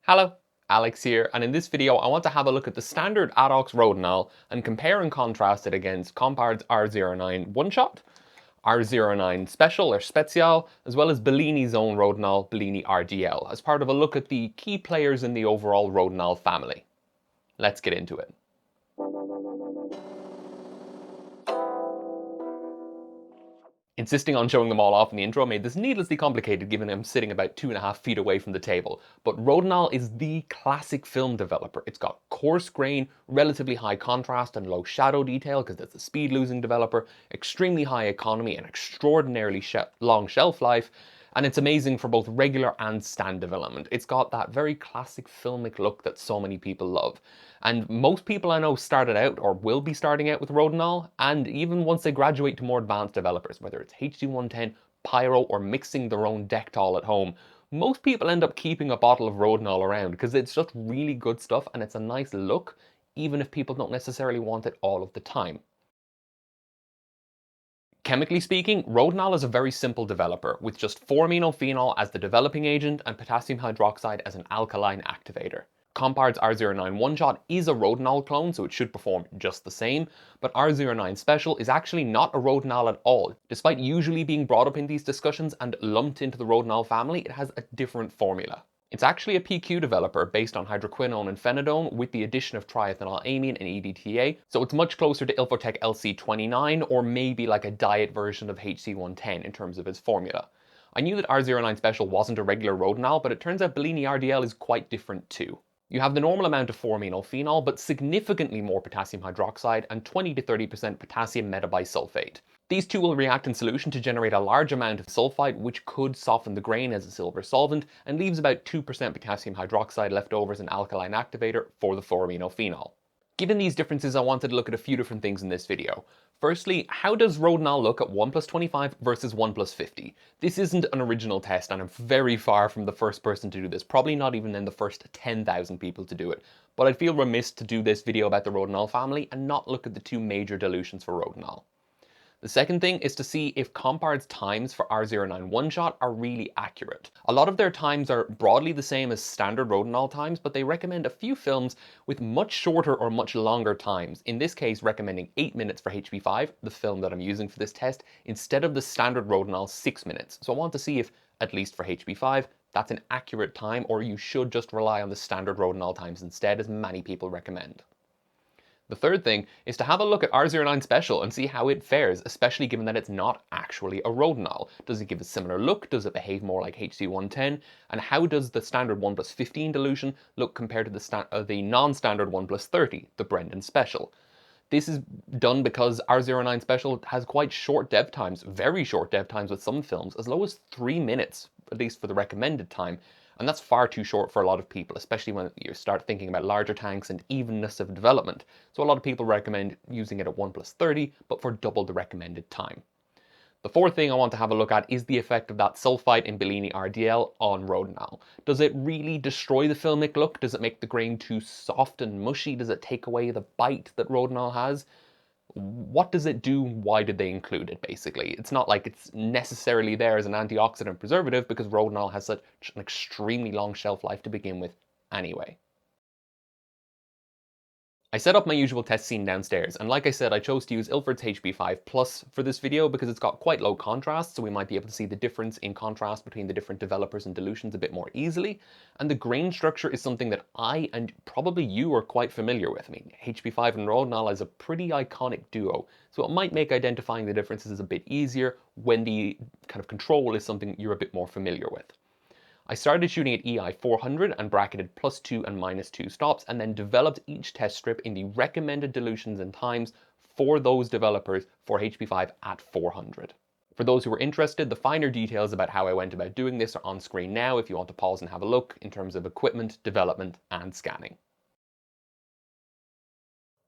Hello, Alex here, and in this video I want to have a look at the standard Adox rodinal and compare and contrast it against Compard's R09 one-shot, R09 special or Spezial, as well as Bellini's own rodinal, Bellini RDL, as part of a look at the key players in the overall rodinal family. Let's get into it. Insisting on showing them all off in the intro made this needlessly complicated given I'm sitting about 2.5 feet away from the table. But Rodinal is the classic film developer. It's got coarse grain, relatively high contrast and low shadow detail because it's a speed losing developer, extremely high economy and extraordinarily long shelf life, and it's amazing for both regular and stand development. It's got that very classic filmic look that so many people love. And most people I know started out or will be starting out with Rodinal, and even once they graduate to more advanced developers, whether it's HD110, Pyro, or mixing their own Dectol at home, most people end up keeping a bottle of Rodinal around because it's just really good stuff and it's a nice look, even if people don't necessarily want it all of the time. Chemically speaking, Rodinal is a very simple developer, with just 4-aminophenol as the developing agent and potassium hydroxide as an alkaline activator. Compard's R09 one-shot is a Rodinal clone, so it should perform just the same, but R09 Special is actually not a Rodinal at all. Despite usually being brought up in these discussions and lumped into the Rodinal family, it has a different formula. It's actually a PQ developer based on hydroquinone and phenidone with the addition of triethylamine and EDTA, so it's much closer to Ilfotec LC29 or maybe like a diet version of HC110 in terms of its formula. I knew that R09 Special wasn't a regular Rodinal, but it turns out Bellini RDL is quite different too. You have the normal amount of 4-aminophenol, but significantly more potassium hydroxide and 20 to 30% potassium metabisulfate. These two will react in solution to generate a large amount of sulfite, which could soften the grain as a silver solvent, and leaves about 2% potassium hydroxide left over as an alkaline activator for the 4-aminophenol. Given these differences, I wanted to look at a few different things in this video. Firstly, how does Rodinal look at 1+25 versus 1+50? This isn't an original test and I'm very far from the first person to do this, probably not even in the first 10,000 people to do it, but I'd feel remiss to do this video about the Rodinal family and not look at the two major dilutions for Rodinal. The second thing is to see if Compard's times for R09 one-shot are really accurate. A lot of their times are broadly the same as standard Rodinal times, but they recommend a few films with much shorter or much longer times, in this case recommending 8 minutes for HP5, the film that I'm using for this test, instead of the standard Rodinal 6 minutes. So I want to see if, at least for HP5, that's an accurate time or you should just rely on the standard Rodinal times instead, as many people recommend. The third thing is to have a look at R09 Special and see how it fares, especially given that it's not actually a Rodinal. Does it give a similar look? Does it behave more like HC110? And how does the standard 1+15 dilution look compared to the non-standard 1+30, the Brendan Special? This is done because R09 Special has quite short dev times, very short dev times with some films, as low as 3 minutes, at least for the recommended time. And that's far too short for a lot of people, especially when you start thinking about larger tanks and evenness of development. So a lot of people recommend using it at 1+30, but for double the recommended time. The fourth thing I want to have a look at is the effect of that sulfite in Bellini RDL on Rodinal. Does it really destroy the filmic look? Does it make the grain too soft and mushy? Does it take away the bite that Rodinal has? What does it do? Why did they include it, basically? It's not like it's necessarily there as an antioxidant preservative because Rodinal has such an extremely long shelf life to begin with anyway. I set up my usual test scene downstairs, and like I said, I chose to use Ilford's HP5 Plus for this video because it's got quite low contrast, so we might be able to see the difference in contrast between the different developers and dilutions a bit more easily, and the grain structure is something that I, and probably you, are quite familiar with. I mean, HP5 and Rodinal is a pretty iconic duo, so it might make identifying the differences a bit easier when the kind of control is something you're a bit more familiar with. I started shooting at EI 400 and bracketed +2 and -2 stops, and then developed each test strip in the recommended dilutions and times for those developers for HP5 at 400. For those who are interested, the finer details about how I went about doing this are on screen now if you want to pause and have a look in terms of equipment, development, and scanning.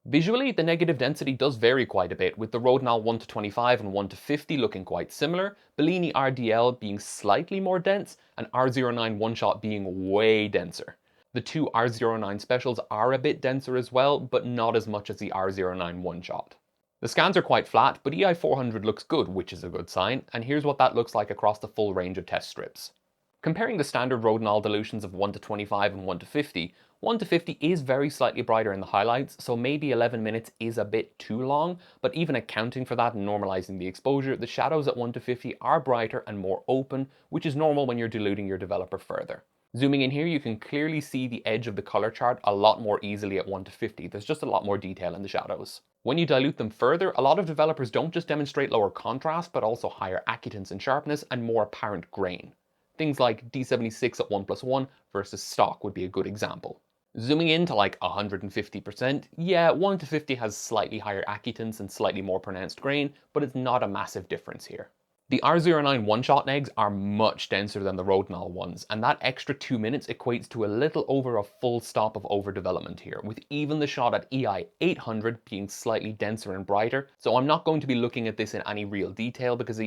Visually, the negative density does vary quite a bit, with the Rodinal 1:25 and 1:50 looking quite similar, Bellini RDL being slightly more dense, and R09 one-shot being way denser. The two R09 specials are a bit denser as well, but not as much as the R09 one-shot. The scans are quite flat, but EI 400 looks good, which is a good sign, and here's what that looks like across the full range of test strips. Comparing the standard rodinal dilutions of 1 to 25 and 1 to 50, 1 to 50 is very slightly brighter in the highlights, so maybe 11 minutes is a bit too long, but even accounting for that and normalizing the exposure, the shadows at 1 to 50 are brighter and more open, which is normal when you're diluting your developer further. Zooming in here, you can clearly see the edge of the color chart a lot more easily at 1 to 50. There's just a lot more detail in the shadows. When you dilute them further, a lot of developers don't just demonstrate lower contrast, but also higher acutance and sharpness and more apparent grain. Things like D76 at 1+1 versus stock would be a good example. Zooming in to like 150%, yeah, 1 to 50 has slightly higher acutance and slightly more pronounced grain, but it's not a massive difference here. The R09 one-shot negs are much denser than the rodinal ones, and that extra 2 minutes equates to a little over a full stop of overdevelopment here, with even the shot at EI 800 being slightly denser and brighter. So I'm not going to be looking at this in any real detail because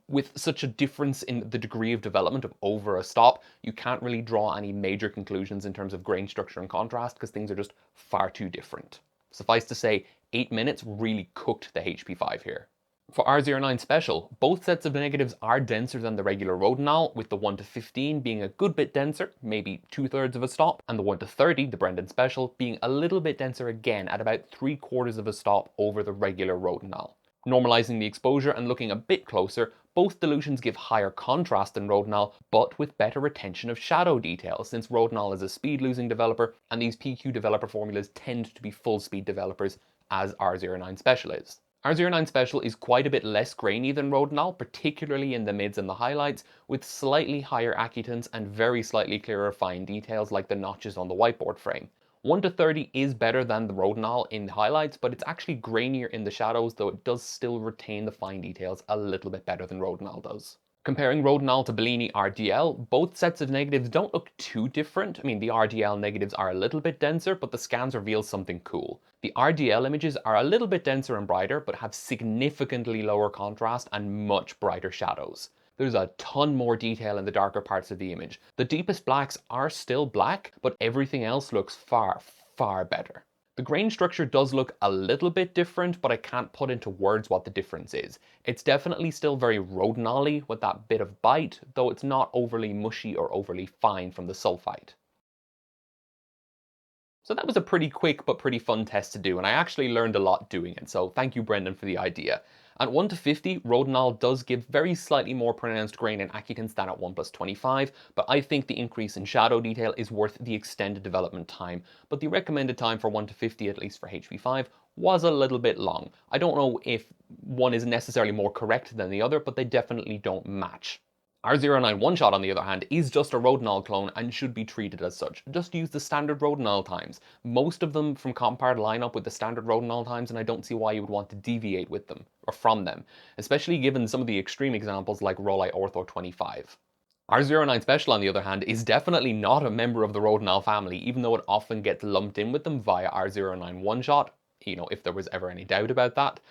with such a difference in the degree of development of over a stop, you can't really draw any major conclusions in terms of grain structure and contrast because things are just far too different. Suffice to say, 8 minutes really cooked the HP5 here. For R09 Special, both sets of negatives are denser than the regular rodinal, with the 1 to 15 being a good bit denser, maybe 2/3 of a stop, and the 1 to 30, the Brendan Special, being a little bit denser again at about 3/4 of a stop over the regular rodinal. Normalizing the exposure and looking a bit closer, both dilutions give higher contrast than rodinal, but with better retention of shadow detail, since rodinal is a speed-losing developer, and these PQ developer formulas tend to be full-speed developers, as R09 Special is. R09 Special is quite a bit less grainy than rodinal, particularly in the mids and the highlights, with slightly higher acutance and very slightly clearer fine details like the notches on the whiteboard frame. 1 to 30 is better than the rodinal in the highlights, but it's actually grainier in the shadows, though it does still retain the fine details a little bit better than rodinal does. Comparing rodinal to Bellini RDL, both sets of negatives don't look too different. I mean, the RDL negatives are a little bit denser, but the scans reveal something cool. The RDL images are a little bit denser and brighter, but have significantly lower contrast and much brighter shadows. There's a ton more detail in the darker parts of the image. The deepest blacks are still black, but everything else looks far, far better. The grain structure does look a little bit different, but I can't put into words what the difference is. It's definitely still very rodinal-y with that bit of bite, though it's not overly mushy or overly fine from the sulfite. So that was a pretty quick but pretty fun test to do, and I actually learned a lot doing it, so thank you, Brendan, for the idea. At 1 to 50, rodinal does give very slightly more pronounced grain and acutance than at 1+25, but I think the increase in shadow detail is worth the extended development time, but the recommended time for 1 to 50, at least for HP5, was a little bit long. I don't know if one is necessarily more correct than the other, but they definitely don't match. R09 one-shot, on the other hand, is just a rodinal clone and should be treated as such. Just use the standard rodinal times. Most of them from Compard line up with the standard rodinal times, and I don't see why you would want to deviate with them, or from them, especially given some of the extreme examples like Rolei Ortho 25. R09 Special, on the other hand, is definitely not a member of the rodinal family, even though it often gets lumped in with them via R09 one-shot, if there was ever any doubt about that.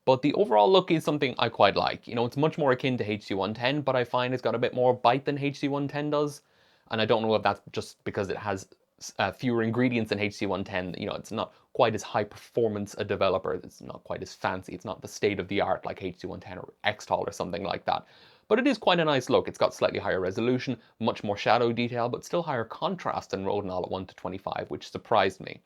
But the overall look is something I quite like. It's much more akin to HC110, but I find it's got a bit more bite than HC110 does. And I don't know if that's just because it has fewer ingredients than HC110. It's not quite as high performance a developer. It's not quite as fancy. It's not the state of the art like HC110 or Xtol or something like that. But it is quite a nice look. It's got slightly higher resolution, much more shadow detail, but still higher contrast than rodinal at 1 to 25, which surprised me.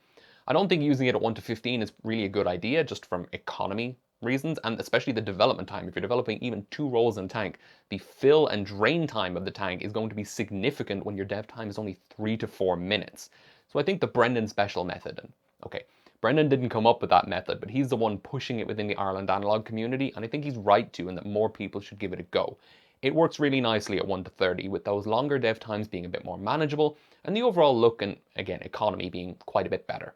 I don't think using it at 1 to 15 is really a good idea, just from economy reasons, and especially the development time. If you're developing even 2 rolls in tank, the fill and drain time of the tank is going to be significant when your dev time is only 3 to 4 minutes. So I think the Brendan Special method, and okay, Brendan didn't come up with that method, but he's the one pushing it within the Ireland analog community, and I think he's right to, and that more people should give it a go. It works really nicely at 1 to 30, with those longer dev times being a bit more manageable, and the overall look and, again, economy being quite a bit better.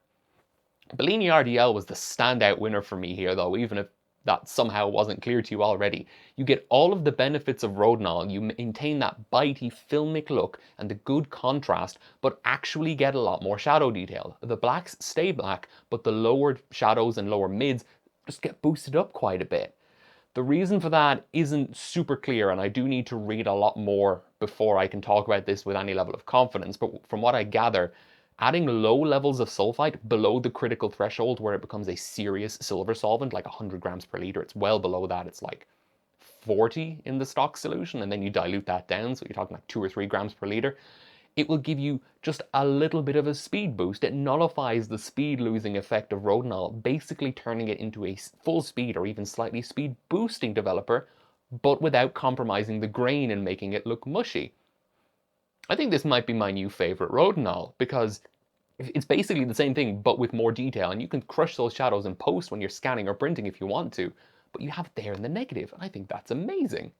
Bellini RDL was the standout winner for me here, though, even if that somehow wasn't clear to you already. You get all of the benefits of rodinal, you maintain that bitey filmic look and the good contrast, but actually get a lot more shadow detail. The blacks stay black, but the lower shadows and lower mids just get boosted up quite a bit. The reason for that isn't super clear, and I do need to read a lot more before I can talk about this with any level of confidence, but from what I gather, adding low levels of sulfite below the critical threshold where it becomes a serious silver solvent, like 100 grams per liter, it's well below that, it's like 40 in the stock solution, and then you dilute that down, so you're talking like 2 or 3 grams per liter, it will give you just a little bit of a speed boost. It nullifies the speed losing effect of rodinal, basically turning it into a full speed or even slightly speed boosting developer, but without compromising the grain and making it look mushy. I think this might be my new favorite rodinal, because it's basically the same thing but with more detail, and you can crush those shadows in post when you're scanning or printing if you want to, but you have it there in the negative, and I think that's amazing.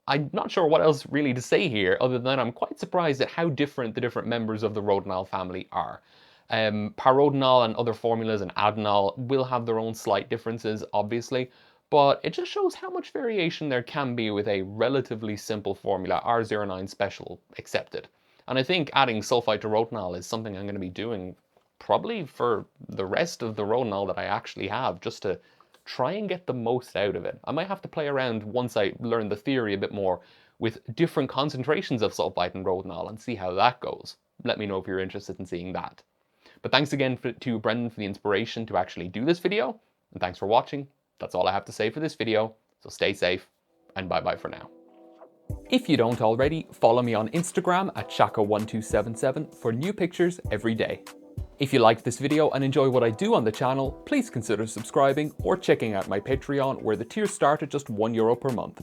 I'm not sure what else really to say here, other than I'm quite surprised at how different the different members of the rodinal family are. Parodinal and other formulas and adenal will have their own slight differences, obviously, but it just shows how much variation there can be with a relatively simple formula, R09 special accepted. And I think adding sulfite to rodinal is something I'm going to be doing probably for the rest of the rodinal that I actually have, just to try and get the most out of it. I might have to play around once I learn the theory a bit more with different concentrations of sulfite and rodinal and see how that goes. Let me know if you're interested in seeing that. But thanks again to Brendan for the inspiration to actually do this video, and thanks for watching. That's all I have to say for this video, so stay safe, and bye bye for now. If you don't already, follow me on Instagram at shaka1277 for new pictures every day. If you liked this video and enjoy what I do on the channel, please consider subscribing or checking out my Patreon, where the tiers start at just €1 per month.